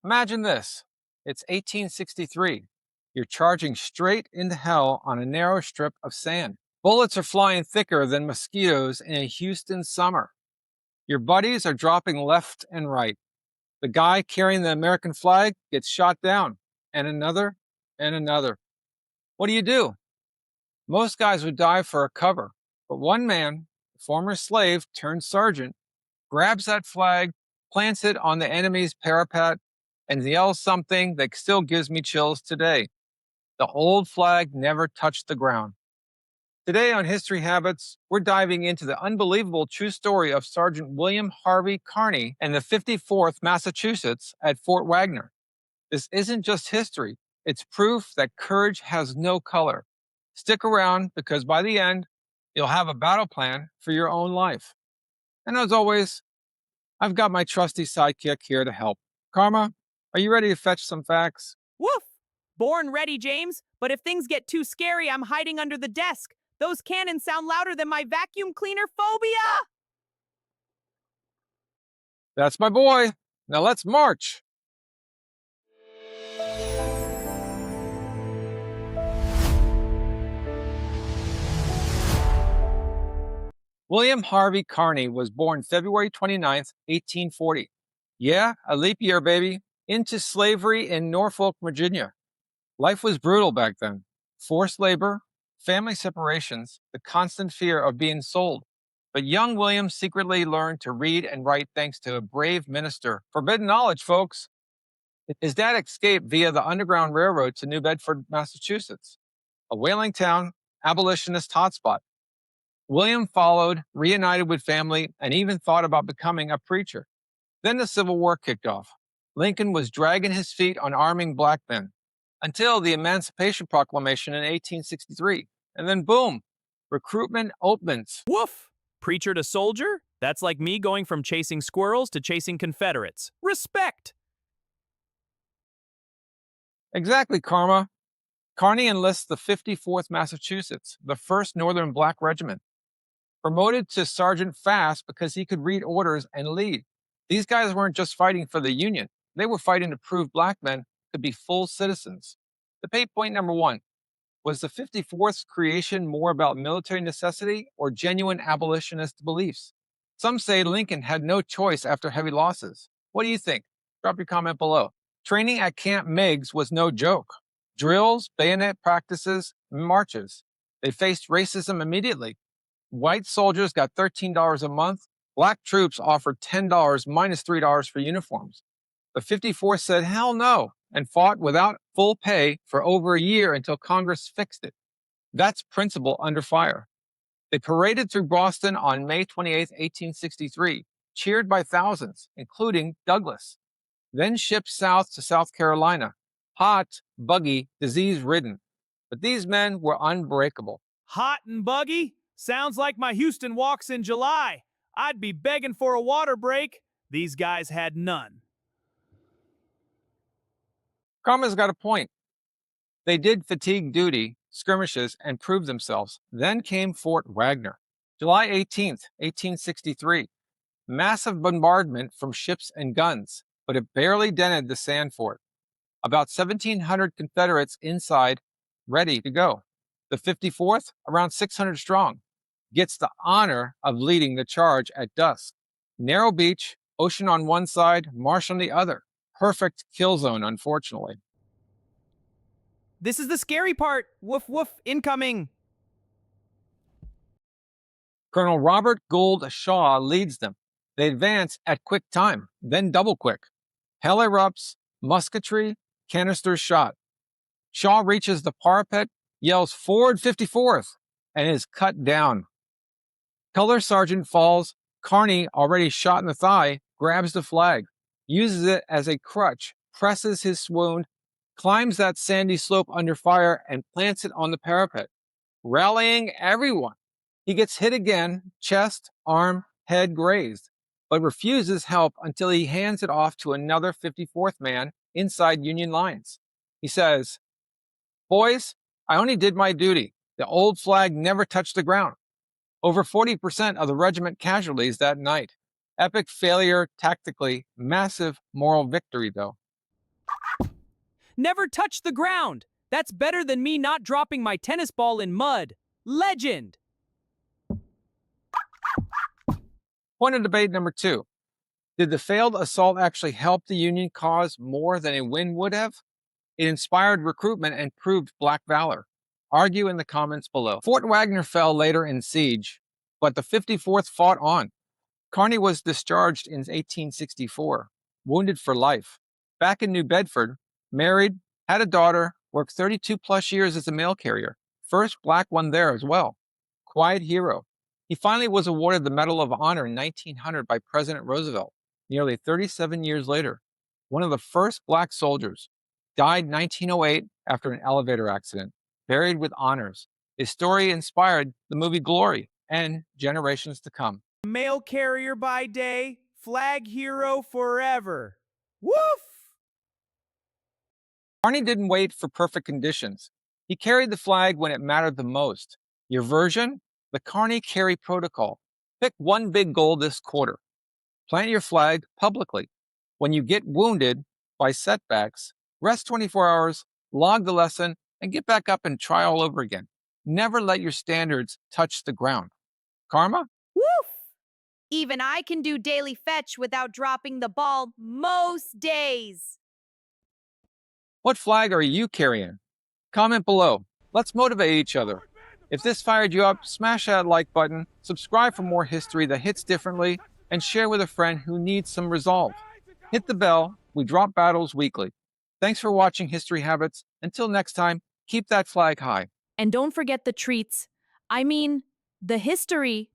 Imagine this. It's 1863. You're charging straight into hell on a narrow strip of sand. Bullets are flying thicker than mosquitoes in a Houston summer. Your buddies are dropping left and right. The guy carrying the American flag gets shot down, and another, and another. What do? Most guys would die for a cover, but one man, a former slave turned sergeant, grabs that flag, plants it on the enemy's parapet, and yells something that still gives me chills today. The old flag never touched the ground. Today on History Habits, we're diving into the unbelievable true story of Sergeant William Harvey Carney and the 54th Massachusetts at Fort Wagner. This isn't just history, it's proof that courage has no color. Stick around because by the end, you'll have a battle plan for your own life. And as always, I've got my trusty sidekick here to help. Karma, are you ready to fetch some facts? Woof! Born ready, James, but if things get too scary, I'm hiding under the desk. Those cannons sound louder than my vacuum cleaner phobia! That's my boy. Now let's march. William Harvey Carney was born February 29th, 1840. Yeah, a leap year, baby. Into slavery in Norfolk, Virginia. Life was brutal back then. Forced labor, family separations, the constant fear of being sold. But young William secretly learned to read and write thanks to a brave minister. Forbidden knowledge, folks. His dad escaped via the Underground Railroad to New Bedford, Massachusetts, a whaling town, abolitionist hotspot. William followed, reunited with family, and even thought about becoming a preacher. Then the Civil War kicked off. Lincoln was dragging his feet on arming black men until the Emancipation Proclamation in 1863. And then boom, recruitment opens. Woof! Preacher to soldier? That's like me going from chasing squirrels to chasing Confederates. Respect! Exactly, Karma. Carney enlists the 54th Massachusetts, the first Northern Black Regiment. Promoted to sergeant fast because he could read orders and lead. These guys weren't just fighting for the Union, they were fighting to prove black men could be full citizens. Debate point number one. Was the 54th's creation more about military necessity or genuine abolitionist beliefs? Some say Lincoln had no choice after heavy losses. What do you think? Drop your comment below. Training at Camp Meigs was no joke. Drills, bayonet practices, marches. They faced racism immediately. White soldiers got $13 a month. Black troops offered $10 minus $3 for uniforms. The 54th said hell no and fought without full pay for over a year until Congress fixed it. That's principle under fire. They paraded through Boston on May 28, 1863, cheered by thousands, including Douglas. Then shipped south to South Carolina, hot, buggy, disease-ridden. But these men were unbreakable. Hot and buggy? Sounds like my Houston walks in July. I'd be begging for a water break. These guys had none. Karma's got a point. They did fatigue duty, skirmishes, and proved themselves. Then came Fort Wagner. July 18th, 1863. Massive bombardment from ships and guns, but it barely dented the sand fort. About 1,700 Confederates inside, ready to go. The 54th, around 600 strong, gets the honor of leading the charge at dusk. Narrow beach, ocean on one side, marsh on the other. Perfect kill zone, unfortunately. This is the scary part. Woof woof, incoming. Colonel Robert Gould Shaw leads them. They advance at quick time, then double quick. Hell erupts, musketry, canisters shot. Shaw reaches the parapet, yells "Forward 54th," and is cut down. Color Sergeant falls. Carney, already shot in the thigh, grabs the flag, uses it as a crutch, presses his wound, climbs that sandy slope under fire, and plants it on the parapet, rallying everyone. He gets hit again, chest, arm, head grazed, but refuses help until he hands it off to another 54th man inside Union lines. He says, "Boys, I only did my duty. The old flag never touched the ground." Over 40% of the regiment casualties that night. Epic failure tactically, massive moral victory though. Never touch the ground. That's better than me not dropping my tennis ball in mud. Legend. Point of debate number 2. Did the failed assault actually help the Union cause more than a win would have? It inspired recruitment and proved black valor. Argue in the comments below. Fort Wagner fell later in siege, but the 54th fought on. Carney was discharged in 1864, wounded for life. Back in New Bedford, married, had a daughter, worked 32 plus years as a mail carrier. First black one there as well. Quiet hero. He finally was awarded the Medal of Honor in 1900 by President Roosevelt, nearly 37 years later. One of the first black soldiers. Died 1908 after an elevator accident, buried with honors. His story inspired the movie Glory and generations to come. Mail carrier by day, flag hero forever. Woof! Carney didn't wait for perfect conditions. He carried the flag when it mattered the most. Your version? The Carney Carry Protocol. Pick one big goal this quarter. Plant your flag publicly. When you get wounded by setbacks, rest 24 hours, log the lesson, and get back up and try all over again. Never let your standards touch the ground. Karma? Woof! Even I can do daily fetch without dropping the ball most days. What flag are you carrying? Comment below. Let's motivate each other. If this fired you up, smash that like button, subscribe for more history that hits differently, and share with a friend who needs some resolve. Hit the bell. We drop battles weekly. Thanks for watching History Habits. Until next time, keep that flag high. And don't forget the treats. I mean, the history